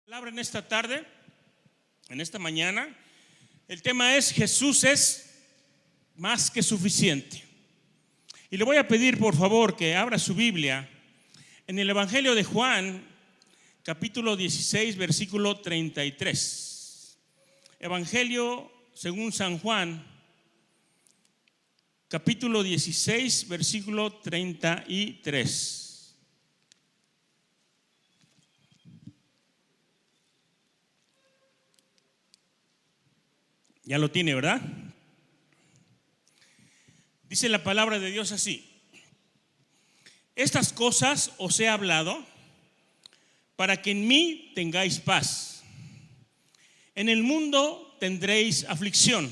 Palabra en esta tarde, en esta mañana, el tema es: Jesús es más que suficiente. Y le voy a pedir por favor que abra su Biblia en el Evangelio de Juan, capítulo 16, versículo 33. Evangelio según San Juan, capítulo 16, versículo 33. Ya lo tiene, ¿verdad? Dice la palabra de Dios así: estas cosas os he hablado para que en mí tengáis paz. En el mundo tendréis aflicción,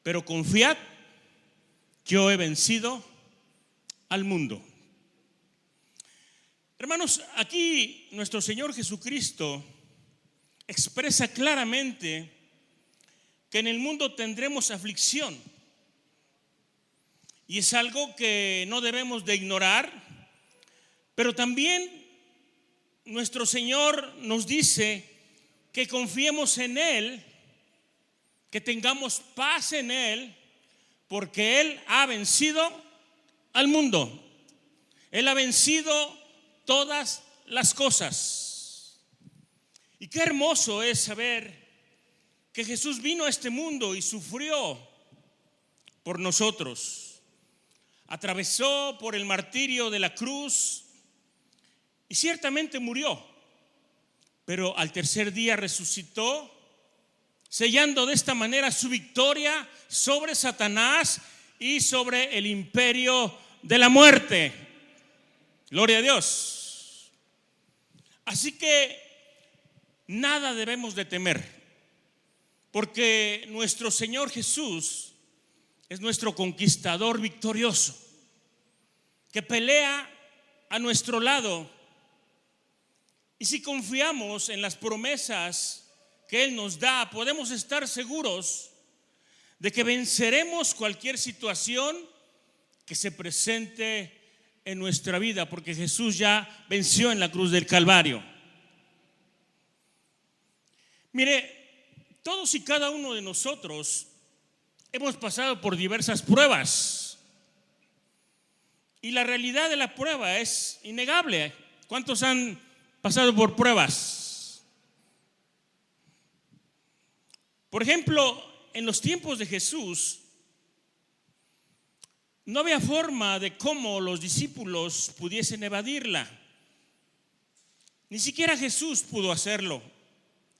pero confiad, yo he vencido al mundo. Hermanos, aquí nuestro Señor Jesucristo expresa claramente que en el mundo tendremos aflicción, y es algo que no debemos de ignorar. Pero también nuestro Señor nos dice que confiemos en Él, que tengamos paz en Él, porque Él ha vencido al mundo. Él ha vencido todas las cosas. Y qué hermoso es saber que Jesús vino a este mundo y sufrió por nosotros. Atravesó por el martirio de la cruz y ciertamente murió, pero al tercer día resucitó, sellando de esta manera su victoria sobre Satanás y sobre el imperio de la muerte. Gloria a Dios. Así que nada debemos de temer, porque nuestro Señor Jesús es nuestro conquistador victorioso, que pelea a nuestro lado. Y si confiamos en las promesas que Él nos da, podemos estar seguros de que venceremos cualquier situación que se presente en nuestra vida, porque Jesús ya venció en la cruz del Calvario. Mire, todos y cada uno de nosotros hemos pasado por diversas pruebas, y la realidad de la prueba es innegable. ¿Cuántos han pasado por pruebas? Por ejemplo, en los tiempos de Jesús no había forma de cómo los discípulos pudiesen evadirla. Ni siquiera Jesús pudo hacerlo,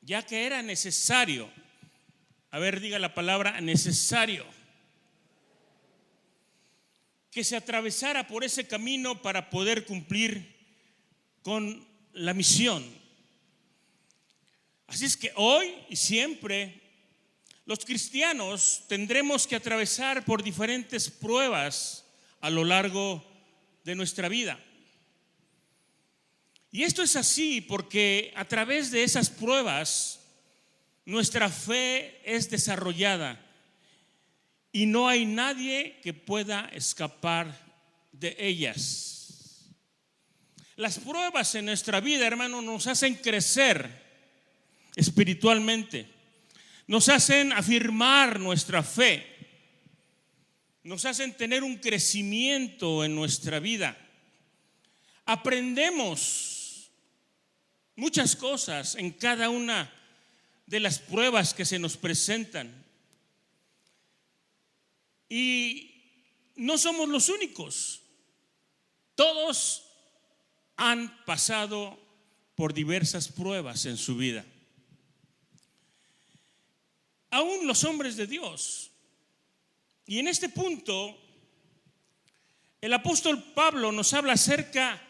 ya que era necesario. A ver, diga la palabra necesario, que se atravesara por ese camino para poder cumplir con la misión. Así es que hoy y siempre los cristianos tendremos que atravesar por diferentes pruebas a lo largo de nuestra vida. Y esto es así porque a través de esas pruebas nuestra fe es desarrollada y no hay nadie que pueda escapar de ellas. Las pruebas en nuestra vida, hermano, nos hacen crecer espiritualmente, nos hacen afirmar nuestra fe, nos hacen tener un crecimiento en nuestra vida. Aprendemos muchas cosas en cada una de las pruebas que se nos presentan. Y no somos los únicos. Todos han pasado por diversas pruebas en su vida. Aún los hombres de Dios. Y en este punto, el apóstol Pablo nos habla acerca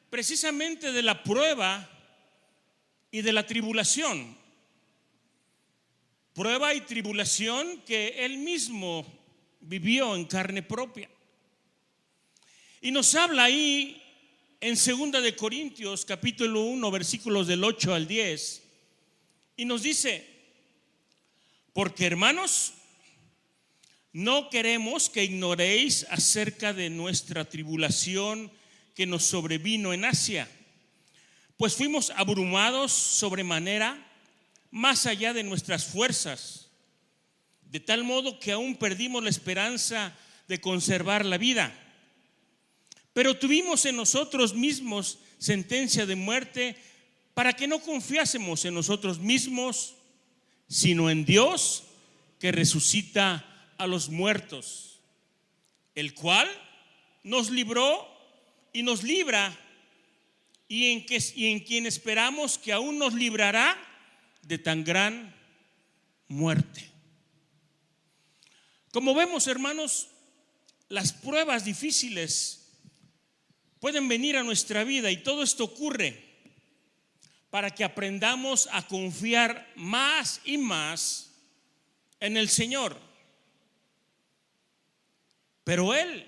precisamente de la prueba y de la tribulación. Prueba y tribulación que él mismo vivió en carne propia. Y nos habla ahí en 2 de Corintios capítulo 1 versículos del 8 al 10, y nos dice: porque, hermanos, no queremos que ignoréis acerca de nuestra tribulación que nos sobrevino en Asia, pues fuimos abrumados sobremanera, más allá de nuestras fuerzas, de tal modo que aún perdimos la esperanza de conservar la vida. Pero tuvimos en nosotros mismos sentencia de muerte, para que no confiásemos en nosotros mismos, sino en Dios, que resucita a los muertos, el cual nos libró y nos libra, y en quien esperamos que aún nos librará de tan gran muerte. Como vemos, hermanos, las pruebas difíciles pueden venir a nuestra vida, y todo esto ocurre para que aprendamos a confiar más y más en el Señor. Pero Él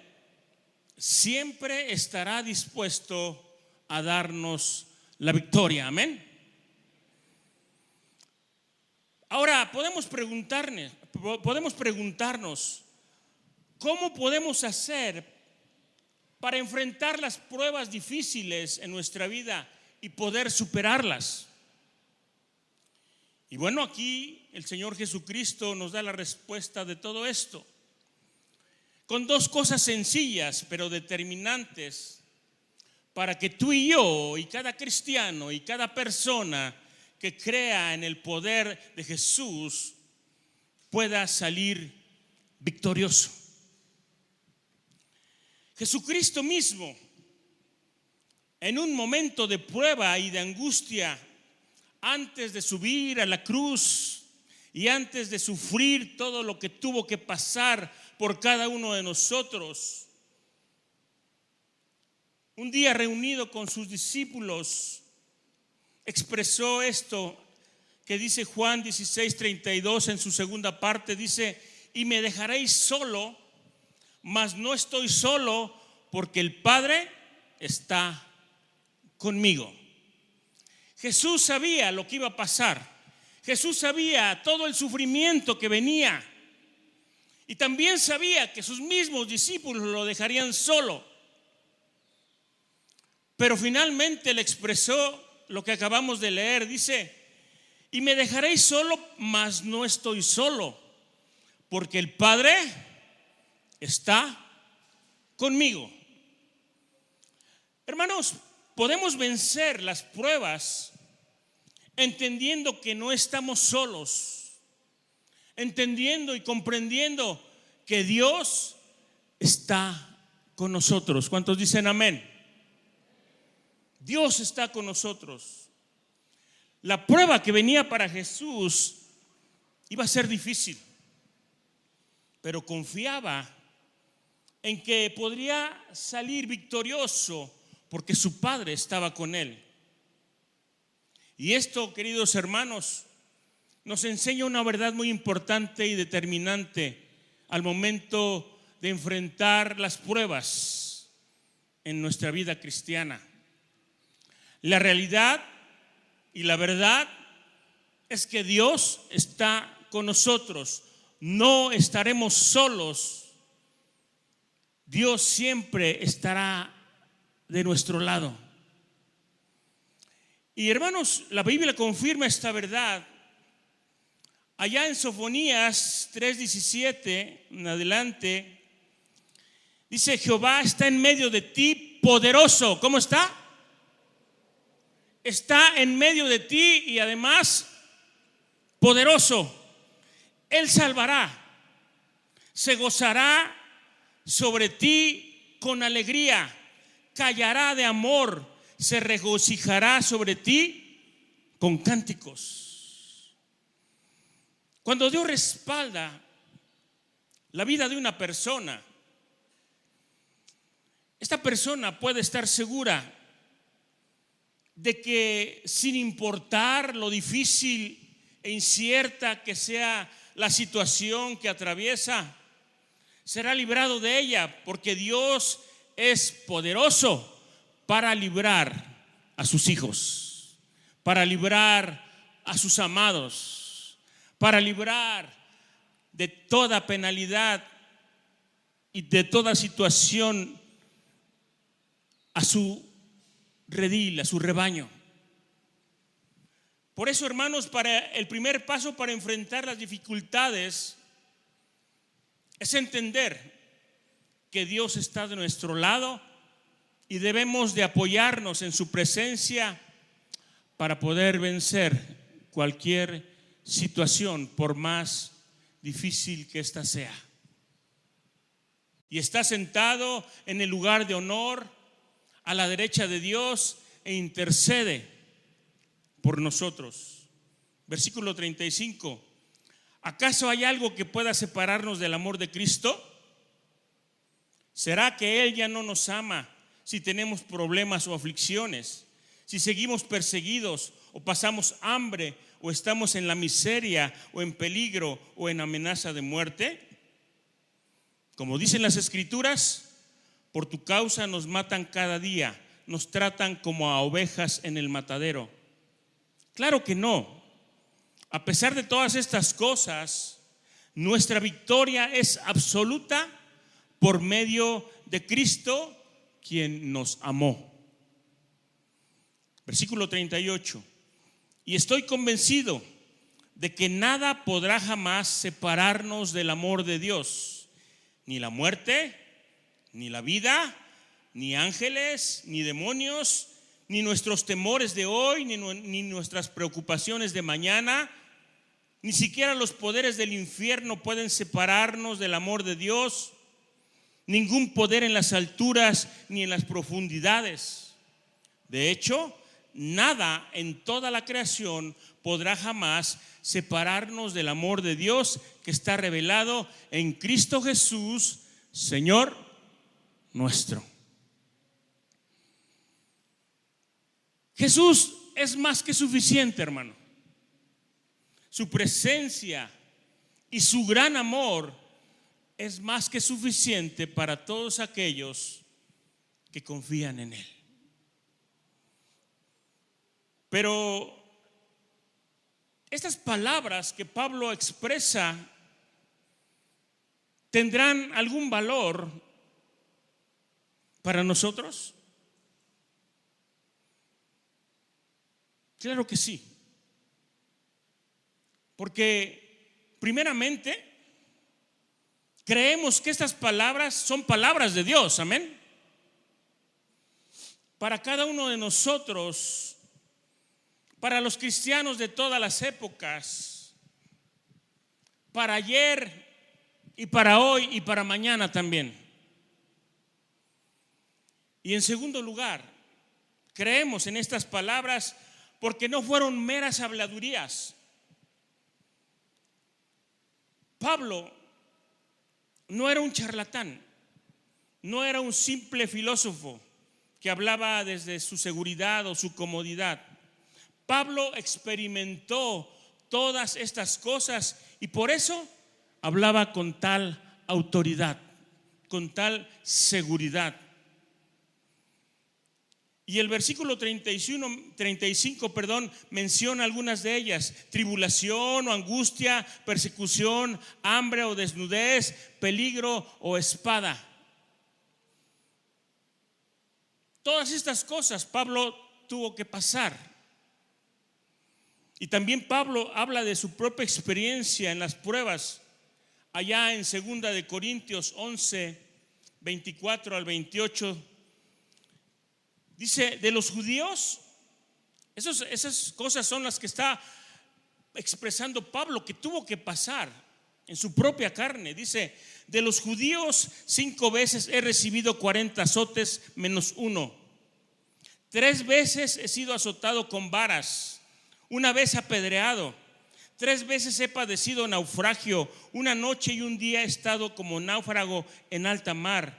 siempre estará dispuesto a darnos la victoria. Amén. Ahora podemos preguntarnos, ¿cómo podemos hacer para enfrentar las pruebas difíciles en nuestra vida y poder superarlas? Y bueno, aquí el Señor Jesucristo nos da la respuesta de todo esto, con dos cosas sencillas pero determinantes para que tú y yo y cada cristiano y cada persona que crea en el poder de Jesús pueda salir victorioso. Jesucristo mismo, en un momento de prueba y de angustia, antes de subir a la cruz y antes de sufrir todo lo que tuvo que pasar por cada uno de nosotros, un día reunido con sus discípulos, expresó esto que dice Juan 16:32 en su segunda parte. Dice: y me dejaréis solo, mas no estoy solo, porque el Padre está conmigo. Jesús sabía lo que iba a pasar. Jesús sabía todo el sufrimiento que venía, y también sabía que sus mismos discípulos lo dejarían solo. Pero finalmente le expresó lo que acabamos de leer. Dice: y me dejaréis solo, mas no estoy solo, porque el Padre está conmigo. Hermanos, podemos vencer las pruebas entendiendo que no estamos solos, entendiendo y comprendiendo que Dios está con nosotros. ¿Cuántos dicen amén? Dios está con nosotros. La prueba que venía para Jesús iba a ser difícil, pero confiaba en que podría salir victorioso porque su Padre estaba con él. Y esto, queridos hermanos, nos enseña una verdad muy importante y determinante al momento de enfrentar las pruebas en nuestra vida cristiana. La realidad y la verdad es que Dios está con nosotros. No estaremos solos. Dios siempre estará de nuestro lado. Y hermanos, la Biblia confirma esta verdad. Allá en Sofonías 3:17 en adelante, dice: Jehová está en medio de ti, poderoso. ¿Cómo está? Está en medio de ti y además poderoso. Él salvará, se gozará sobre ti con alegría, callará de amor, se regocijará sobre ti con cánticos. Cuando Dios respalda la vida de una persona, esta persona puede estar segura de que, sin importar lo difícil e incierta que sea la situación que atraviesa, será librado de ella, porque Dios es poderoso para librar a sus hijos, para librar a sus amados, para librar de toda penalidad y de toda situación a su redil, a su rebaño. Por eso, hermanos, el primer paso para enfrentar las dificultades es entender que Dios está de nuestro lado y debemos de apoyarnos en su presencia para poder vencer cualquier situación, por más difícil que ésta sea. Y está sentado en el lugar de honor a la derecha de Dios e intercede por nosotros. Versículo 35. ¿Acaso hay algo que pueda separarnos del amor de Cristo? ¿Será que Él ya no nos ama si tenemos problemas o aflicciones? Si seguimos perseguidos o pasamos hambre o estamos en la miseria o en peligro o en amenaza de muerte. Como dicen las Escrituras, por tu causa nos matan cada día, nos tratan como a ovejas en el matadero. Claro que no. A pesar de todas estas cosas, nuestra victoria es absoluta por medio de Cristo, quien nos amó. Versículo 38. Y estoy convencido de que nada podrá jamás separarnos del amor de Dios, ni la muerte, ni la vida, ni ángeles, ni demonios, ni nuestros temores de hoy, ni nuestras preocupaciones de mañana. Ni siquiera los poderes del infierno pueden separarnos del amor de Dios. Ningún poder en las alturas ni en las profundidades. De hecho, nada en toda la creación podrá jamás separarnos del amor de Dios que está revelado en Cristo Jesús, Señor nuestro. Jesús es más que suficiente, hermano. Su presencia y su gran amor es más que suficiente para todos aquellos que confían en Él. Pero estas palabras que Pablo expresa ¿tendrán algún valor para nosotros? Claro que sí. Porque primeramente creemos que estas palabras son palabras de Dios, amén. Para cada uno de nosotros, para los cristianos de todas las épocas, para ayer y para hoy y para mañana también. Y en segundo lugar, creemos en estas palabras porque no fueron meras habladurías. Pablo no era un charlatán, no era un simple filósofo que hablaba desde su seguridad o su comodidad. Pablo experimentó todas estas cosas y por eso hablaba con tal autoridad, con tal seguridad. Y el versículo 35 menciona algunas de ellas: tribulación o angustia, persecución, hambre o desnudez, peligro o espada. Todas estas cosas Pablo tuvo que pasar. Y también Pablo habla de su propia experiencia en las pruebas. Allá en 2 de Corintios 11, 24 al 28, dice, de los judíos, esas cosas son las que está expresando Pablo, que tuvo que pasar en su propia carne. Dice, de los judíos 5 veces he recibido 40 azotes menos 1. 3 veces he sido azotado con varas, 1 vez apedreado, 3 veces he padecido naufragio, 1 noche y 1 día he estado como náufrago en alta mar,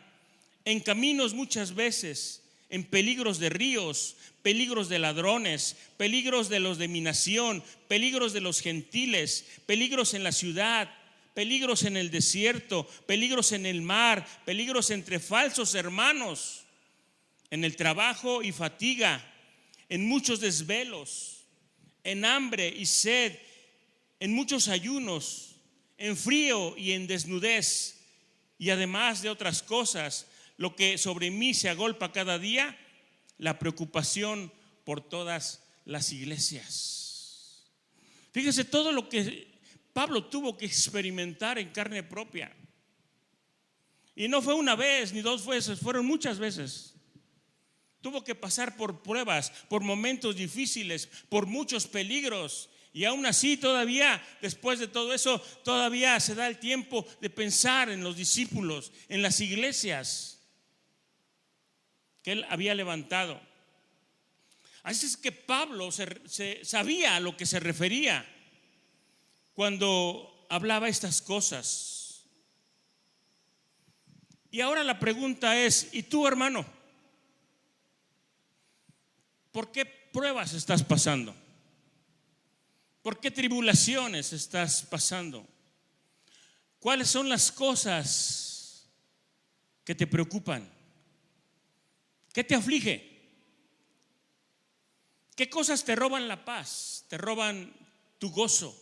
en caminos muchas veces, en peligros de ríos, peligros de ladrones, peligros de los de mi nación, peligros de los gentiles, peligros en la ciudad, peligros en el desierto, peligros en el mar, peligros entre falsos hermanos, en el trabajo y fatiga, en muchos desvelos, en hambre y sed, en muchos ayunos, en frío y en desnudez, y además de otras cosas, lo que sobre mí se agolpa cada día, la preocupación por todas las iglesias. Fíjese todo lo que Pablo tuvo que experimentar en carne propia. Y no fue una vez ni dos veces, fueron muchas veces. Tuvo que pasar por pruebas, por momentos difíciles, por muchos peligros. Y aún así todavía, después de todo eso, todavía se da el tiempo de pensar en los discípulos, en las iglesias que él había levantado. Así es que Pablo sabía a lo que se refería cuando hablaba estas cosas. Y ahora la pregunta es, ¿y tú, hermano? ¿Por qué pruebas estás pasando? ¿Por qué tribulaciones estás pasando? ¿Cuáles son las cosas que te preocupan? ¿Qué te aflige? ¿Qué cosas te roban la paz? ¿Te roban tu gozo?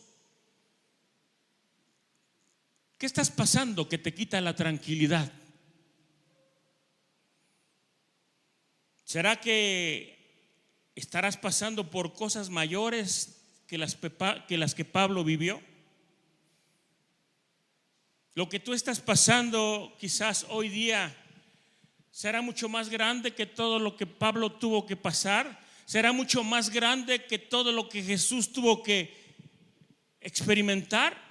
¿Qué estás pasando que te quita la tranquilidad? ¿Será que estarás pasando por cosas mayores que las que Pablo vivió? Lo que tú estás pasando quizás hoy día será mucho más grande que todo lo que Pablo tuvo que pasar. Será mucho más grande que todo lo que Jesús tuvo que experimentar.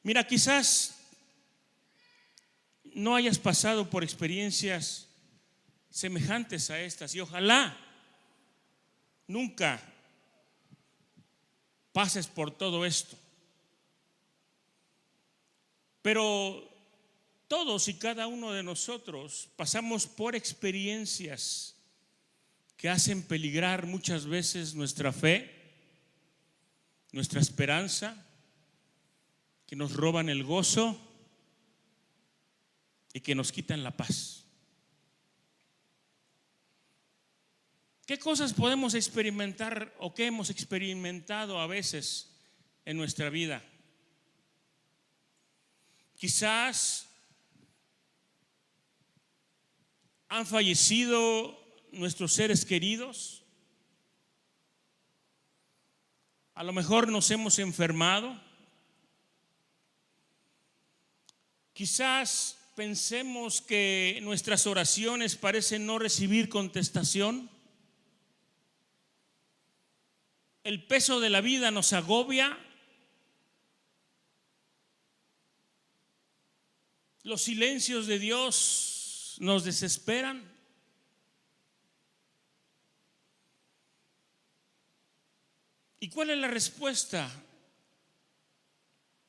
Mira, quizás no hayas pasado por experiencias semejantes a estas y ojalá nunca pases por todo esto. Pero todos y cada uno de nosotros pasamos por experiencias que hacen peligrar muchas veces nuestra fe, nuestra esperanza, que nos roban el gozo y que nos quitan la paz. ¿Qué cosas podemos experimentar o qué hemos experimentado a veces en nuestra vida? Quizás han fallecido nuestros seres queridos. A lo mejor nos hemos enfermado. Quizás pensemos que nuestras oraciones parecen no recibir contestación. El peso de la vida nos agobia. Los silencios de Dios nos desesperan. ¿Y cuál es la respuesta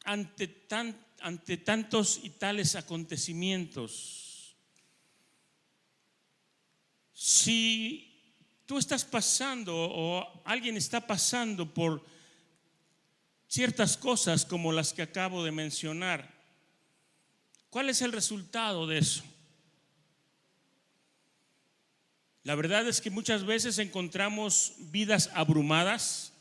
ante tantos y tales acontecimientos? Si tú estás pasando o alguien está pasando por ciertas cosas como las que acabo de mencionar, ¿cuál es el resultado de eso? La verdad es que muchas veces encontramos vidas abrumadas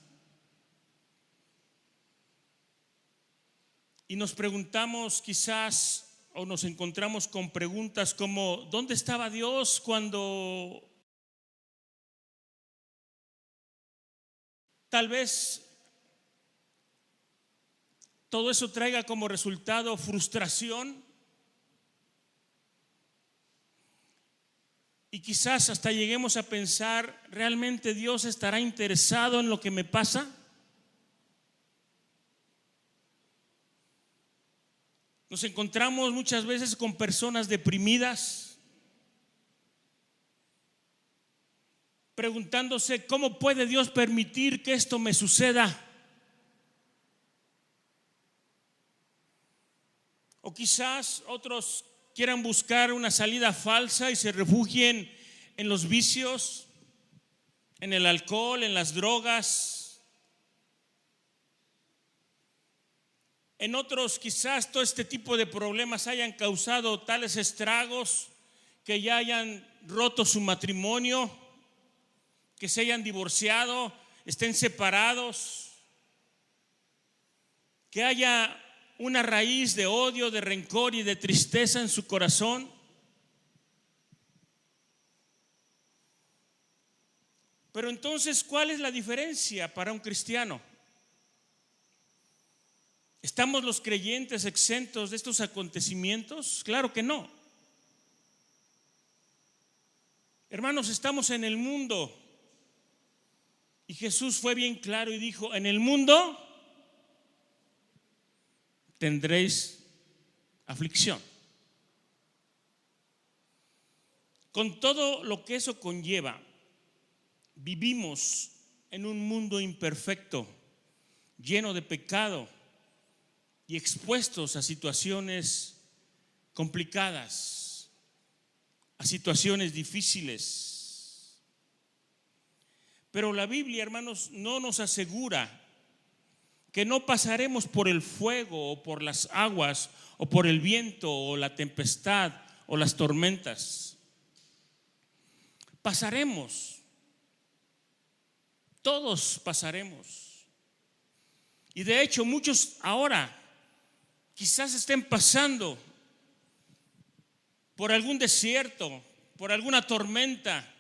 y nos preguntamos quizás o nos encontramos con preguntas como ¿dónde estaba Dios cuando tal vez todo eso traiga como resultado frustración? Y quizás hasta lleguemos a pensar, ¿realmente Dios estará interesado en lo que me pasa? Nos encontramos muchas veces con personas deprimidas, preguntándose, ¿cómo puede Dios permitir que esto me suceda? O quizás otros quieran buscar una salida falsa y se refugien en los vicios, en el alcohol, en las drogas. En otros quizás todo este tipo de problemas hayan causado tales estragos que ya hayan roto su matrimonio, que se hayan divorciado, estén separados, que haya una raíz de odio, de rencor y de tristeza en su corazón. Pero entonces, ¿cuál es la diferencia para un cristiano? ¿Estamos los creyentes exentos de estos acontecimientos? Claro que no. Hermanos, estamos en el mundo. Y Jesús fue bien claro y dijo: en el mundo tendréis aflicción. Con todo lo que eso conlleva, vivimos en un mundo imperfecto, lleno de pecado y expuestos a situaciones complicadas, a situaciones difíciles. Pero la Biblia, hermanos, no nos asegura que no pasaremos por el fuego o por las aguas o por el viento o la tempestad o las tormentas. Pasaremos. Todos pasaremos. Y de hecho muchos ahora quizás estén pasando por algún desierto, por alguna tormenta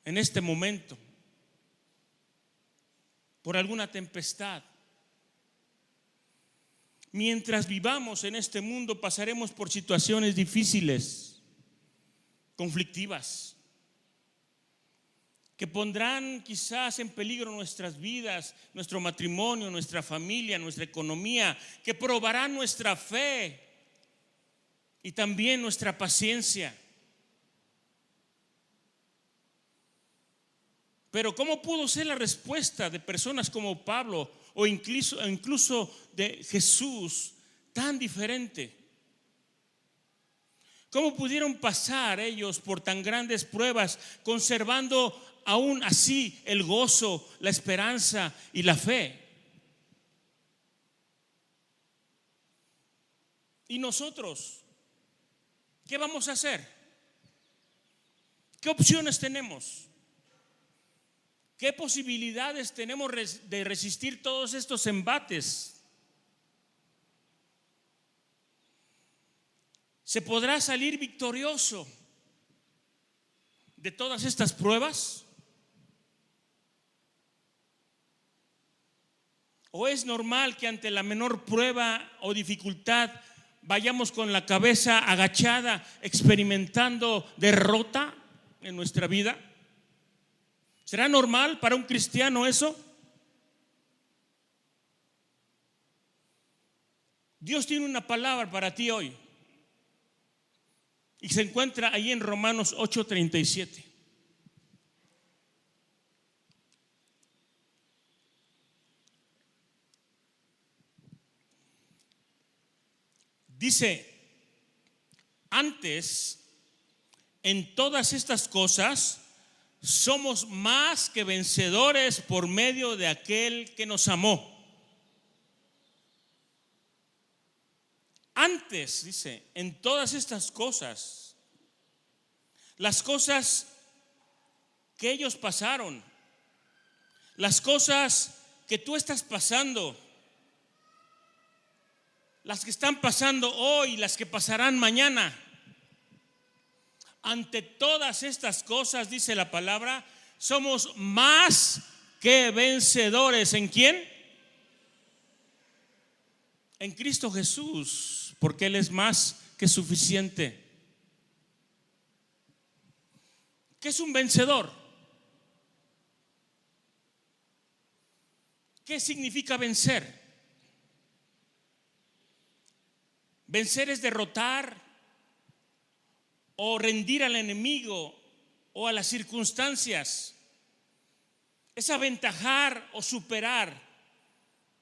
en este momento, por alguna tempestad. Mientras vivamos en este mundo, pasaremos por situaciones difíciles, conflictivas, que pondrán quizás en peligro nuestras vidas, nuestro matrimonio, nuestra familia, nuestra economía, que probarán nuestra fe y también nuestra paciencia. Pero ¿cómo pudo ser la respuesta de personas como Pablo o incluso de Jesús tan diferente? ¿Cómo pudieron pasar ellos por tan grandes pruebas, conservando aún así el gozo, la esperanza y la fe? ¿Y nosotros qué vamos a hacer? ¿Qué opciones tenemos? ¿Qué posibilidades tenemos de resistir todos estos embates? ¿Se podrá salir victorioso de todas estas pruebas? ¿O es normal que ante la menor prueba o dificultad vayamos con la cabeza agachada, experimentando derrota en nuestra vida? ¿Será normal para un cristiano eso? Dios tiene una palabra para ti hoy y se encuentra ahí en Romanos 8:37. Dice: antes, en todas estas cosas somos más que vencedores por medio de aquel que nos amó. Antes, dice, en todas estas cosas, las cosas que ellos pasaron, las cosas que tú estás pasando, las que están pasando hoy, las que pasarán mañana. Ante todas estas cosas, dice la palabra, somos más que vencedores. ¿En quién? En Cristo Jesús, porque Él es más que suficiente. ¿Qué es un vencedor? ¿Qué significa vencer? Vencer es derrotar o rendir al enemigo o a las circunstancias. Es aventajar o superar,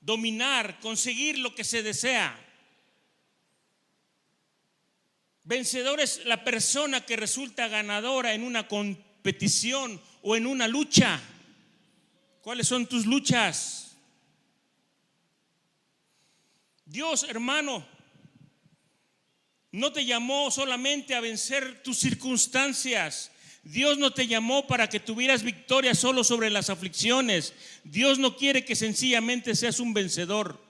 dominar, conseguir lo que se desea. Vencedor es la persona que resulta ganadora en una competición o en una lucha. ¿Cuáles son tus luchas? Dios, hermano, no te llamó solamente a vencer tus circunstancias. Dios no te llamó para que tuvieras victoria solo sobre las aflicciones. Dios no quiere que sencillamente seas un vencedor.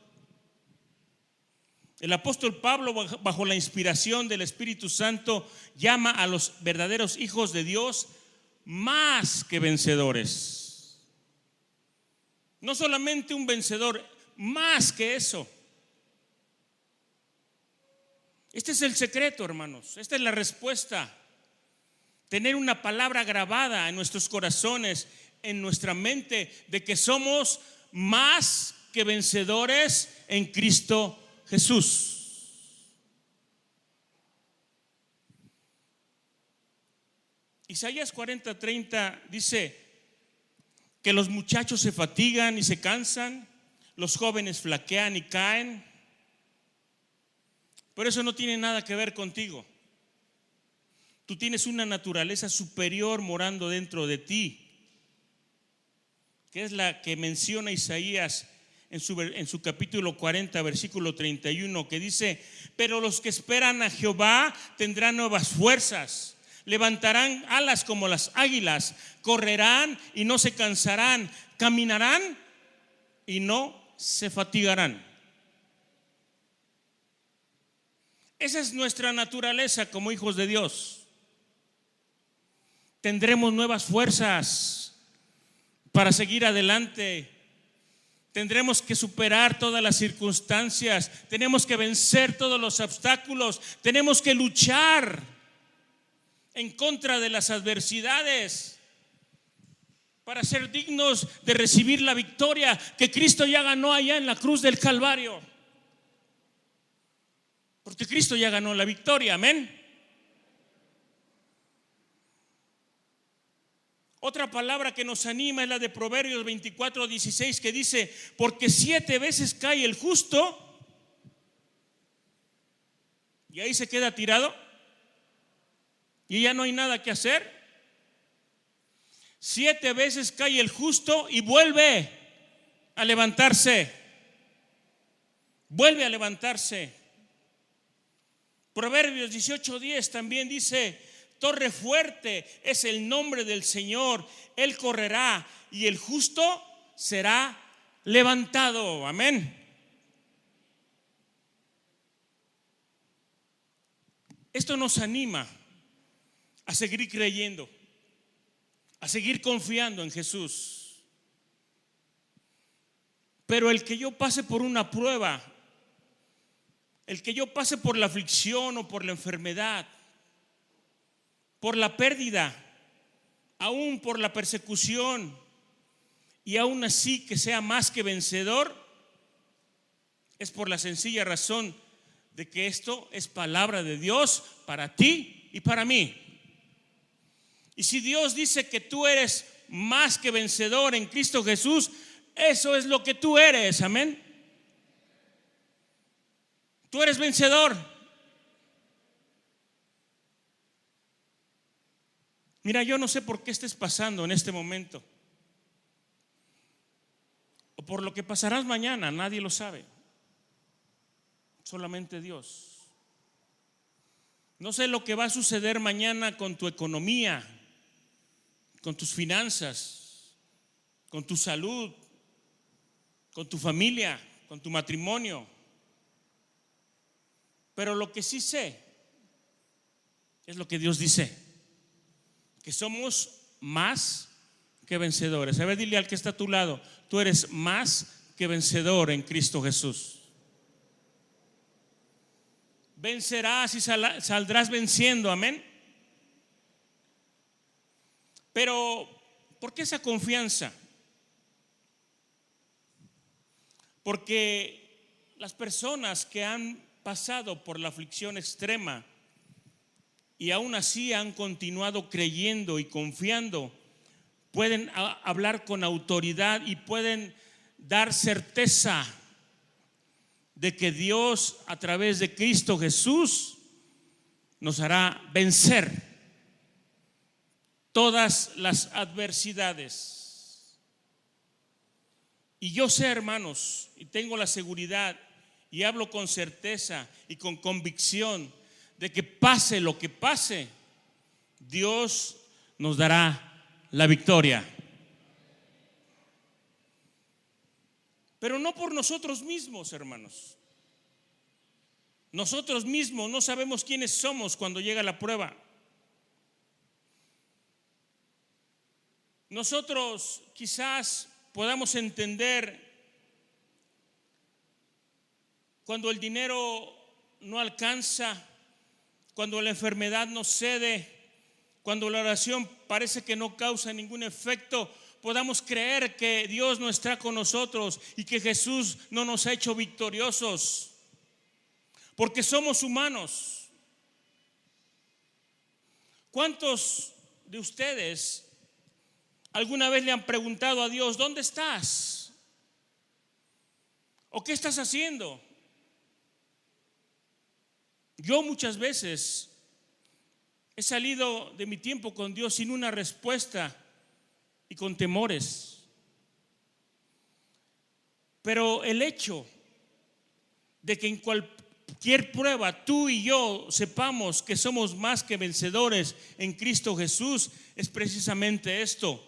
El apóstol Pablo, bajo la inspiración del Espíritu Santo, llama a los verdaderos hijos de Dios más que vencedores. No solamente un vencedor, más que eso. Este es el secreto, hermanos. Esta es la respuesta. Tener una palabra grabada en nuestros corazones, en nuestra mente, de que somos más que vencedores en Cristo Jesús. Isaías 40:30 dice que los muchachos se fatigan y se cansan, los jóvenes flaquean y caen. Pero eso no tiene nada que ver contigo. Tú tienes una naturaleza superior morando dentro de ti, que es la que menciona Isaías en su capítulo 40, versículo 31, que dice: pero los que esperan a Jehová tendrán nuevas fuerzas, levantarán alas como las águilas, correrán y no se cansarán, caminarán y no se fatigarán. Esa es nuestra naturaleza como hijos de Dios. Tendremos nuevas fuerzas para seguir adelante. Tendremos que superar todas las circunstancias. Tenemos que vencer todos los obstáculos. Tenemos que luchar en contra de las adversidades para ser dignos de recibir la victoria que Cristo ya ganó allá en la cruz del Calvario. Porque Cristo ya ganó la victoria, amén. Otra palabra que nos anima es la de Proverbios 24:16, que dice: porque 7 veces cae el justo y ahí se queda tirado y ya no hay nada que hacer. 7 veces cae el justo y vuelve a levantarse. Vuelve a levantarse. Proverbios 18:10 también dice: torre fuerte es el nombre del Señor, Él correrá y el justo será levantado. Amén. Esto nos anima a seguir creyendo, a seguir confiando en Jesús. Pero el que yo pase por una prueba, el que yo pase por la aflicción o por la enfermedad, por la pérdida, aún por la persecución, y aún así que sea más que vencedor, es por la sencilla razón de que esto es palabra de Dios para ti y para mí. Y si Dios dice que tú eres más que vencedor en Cristo Jesús, eso es lo que tú eres, amén. Tú eres vencedor. Mira, yo no sé por qué estés pasando en este momento, o por lo que pasarás mañana, nadie lo sabe, solamente Dios. No sé lo que va a suceder mañana con tu economía, con tus finanzas, con tu salud, con tu familia, con tu matrimonio. Pero lo que sí sé es lo que Dios dice: que somos más que vencedores. A ver, dile al que está a tu lado: tú eres más que vencedor en Cristo Jesús. Vencerás y saldrás venciendo, amén. Pero ¿por qué esa confianza? Porque las personas que han pasado por la aflicción extrema y aún así han continuado creyendo y confiando, pueden hablar con autoridad y pueden dar certeza de que Dios, a través de Cristo Jesús, nos hará vencer todas las adversidades. Y yo sé, hermanos, y tengo la seguridad y hablo con certeza y con convicción de que pase lo que pase, Dios nos dará la victoria. Pero no por nosotros mismos, hermanos. Nosotros mismos no sabemos quiénes somos cuando llega la prueba. nosotros quizás podamos entender cuando el dinero no alcanza, cuando la enfermedad nos cede, cuando la oración parece que no causa ningún efecto, podamos creer que Dios no está con nosotros y que Jesús no nos ha hecho victoriosos, porque somos humanos. ¿Cuántos de ustedes alguna vez le han preguntado a Dios, ¿dónde estás? ¿O qué estás haciendo? Yo muchas veces he salido de mi tiempo con Dios sin una respuesta y con temores. Pero el hecho de que en cualquier prueba tú y yo sepamos que somos más que vencedores en Cristo Jesús es precisamente esto.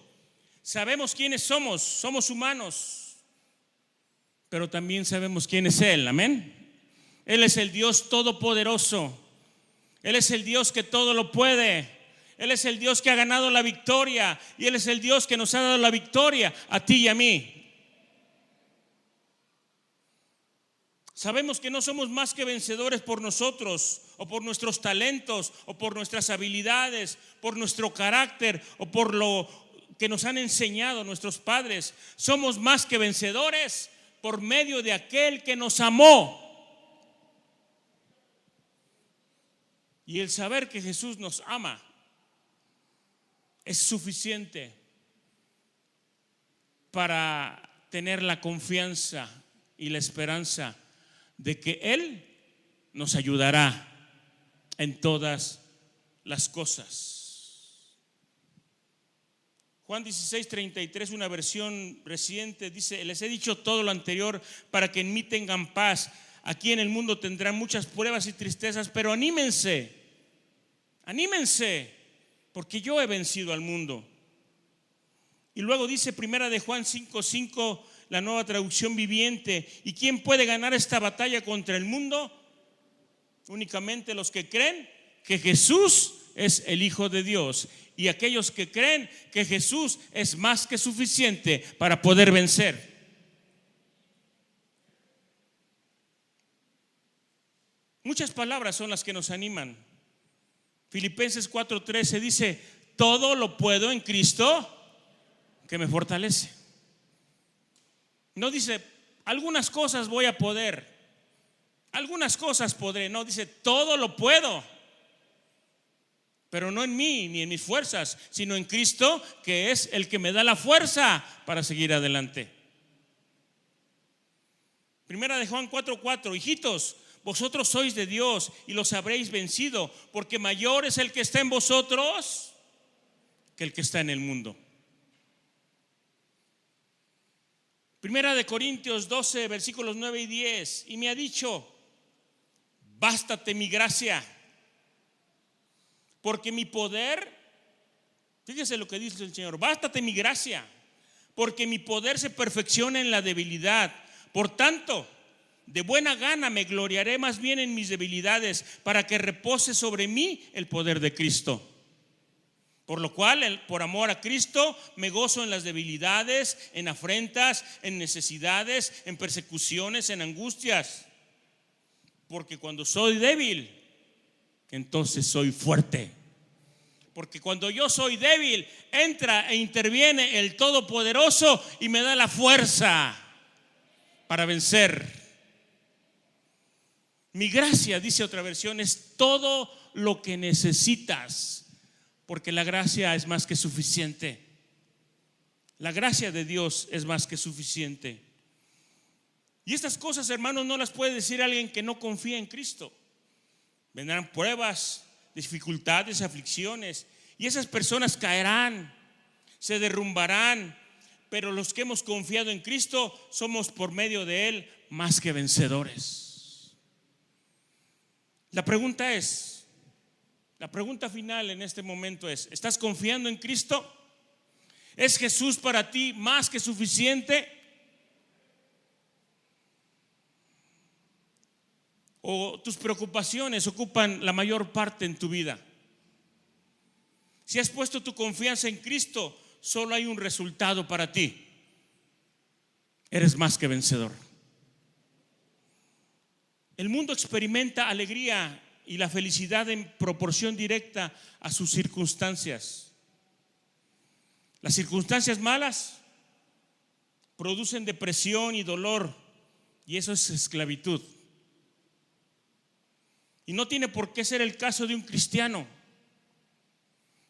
Sabemos quiénes somos humanos, pero también sabemos quién es Él, amén. Él es el Dios todopoderoso, Él es el Dios que todo lo puede, Él es el Dios que ha ganado la victoria y Él es el Dios que nos ha dado la victoria a ti y a mí. Sabemos que no somos más que vencedores por nosotros o por nuestros talentos o por nuestras habilidades, por nuestro carácter o por lo que nos han enseñado nuestros padres. Somos más que vencedores por medio de aquel que nos amó. Y el saber que Jesús nos ama es suficiente para tener la confianza y la esperanza de que Él nos ayudará en todas las cosas. Juan 16:33, una versión reciente, dice: les he dicho todo lo anterior para que en mí tengan paz. Aquí en el mundo tendrán muchas pruebas y tristezas, pero anímense, porque yo he vencido al mundo. Y luego dice primera de Juan 5:5, la Nueva Traducción Viviente: ¿y quién puede ganar esta batalla contra el mundo? Únicamente los que creen que Jesús es el Hijo de Dios y aquellos que creen que Jesús es más que suficiente para poder vencer. Muchas palabras son las que nos animan. Filipenses 4:13 dice: todo lo puedo en Cristo que me fortalece. No dice algunas cosas voy a poder, algunas cosas podré. No, dice todo lo puedo, pero no en mí ni en mis fuerzas, sino en Cristo, que es el que me da la fuerza para seguir adelante. Primera de Juan 4:4: hijitos, vosotros sois de Dios y los habréis vencido, porque mayor es el que está en vosotros que el que está en el mundo. Primera de Corintios 12, versículos 9 y 10: y me ha dicho, bástate mi gracia, porque mi poder, fíjese lo que dice el Señor, bástate mi gracia, porque mi poder se perfecciona en la debilidad. Por tanto, de buena gana me gloriaré más bien en mis debilidades, para que repose sobre mí el poder de Cristo. Por lo cual, por amor a Cristo, me gozo en las debilidades, en afrentas, en necesidades, en persecuciones, en angustias. Porque cuando soy débil, entonces soy fuerte. Porque cuando yo soy débil, entra e interviene el Todopoderoso y me da la fuerza para vencer. Mi gracia, dice otra versión, es todo lo que necesitas, porque la gracia es más que suficiente. La gracia de Dios es más que suficiente. Y estas cosas, hermanos, no las puede decir alguien que no confía en Cristo. Vendrán pruebas, dificultades, aflicciones, y esas personas caerán, se derrumbarán, pero los que hemos confiado en Cristo somos por medio de Él más que vencedores. La pregunta final en este momento es: ¿estás confiando en Cristo? ¿Es Jesús para ti más que suficiente? ¿O tus preocupaciones ocupan la mayor parte en tu vida? Si has puesto tu confianza en Cristo, solo hay un resultado para ti: eres más que vencedor. El mundo experimenta alegría y la felicidad en proporción directa a sus circunstancias. Las circunstancias malas producen depresión y dolor, y eso es esclavitud. Y no tiene por qué ser el caso de un cristiano.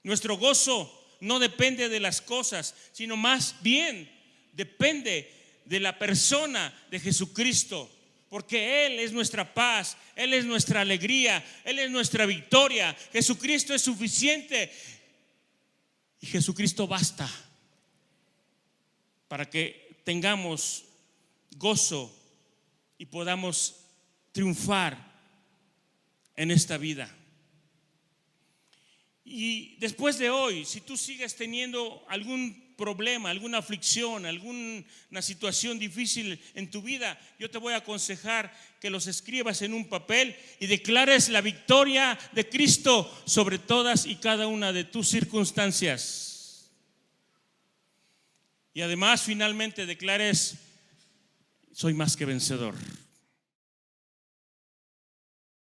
Nuestro gozo no depende de las cosas, sino más bien depende de la persona de Jesucristo, porque Él es nuestra paz, Él es nuestra alegría, Él es nuestra victoria. Jesucristo es suficiente y Jesucristo basta para que tengamos gozo y podamos triunfar en esta vida. Y después de hoy, si tú sigues teniendo algún problema, alguna aflicción, alguna situación difícil en tu vida, yo te voy a aconsejar que los escribas en un papel y declares la victoria de Cristo sobre todas y cada una de tus circunstancias. Y además, finalmente, declares: soy más que vencedor.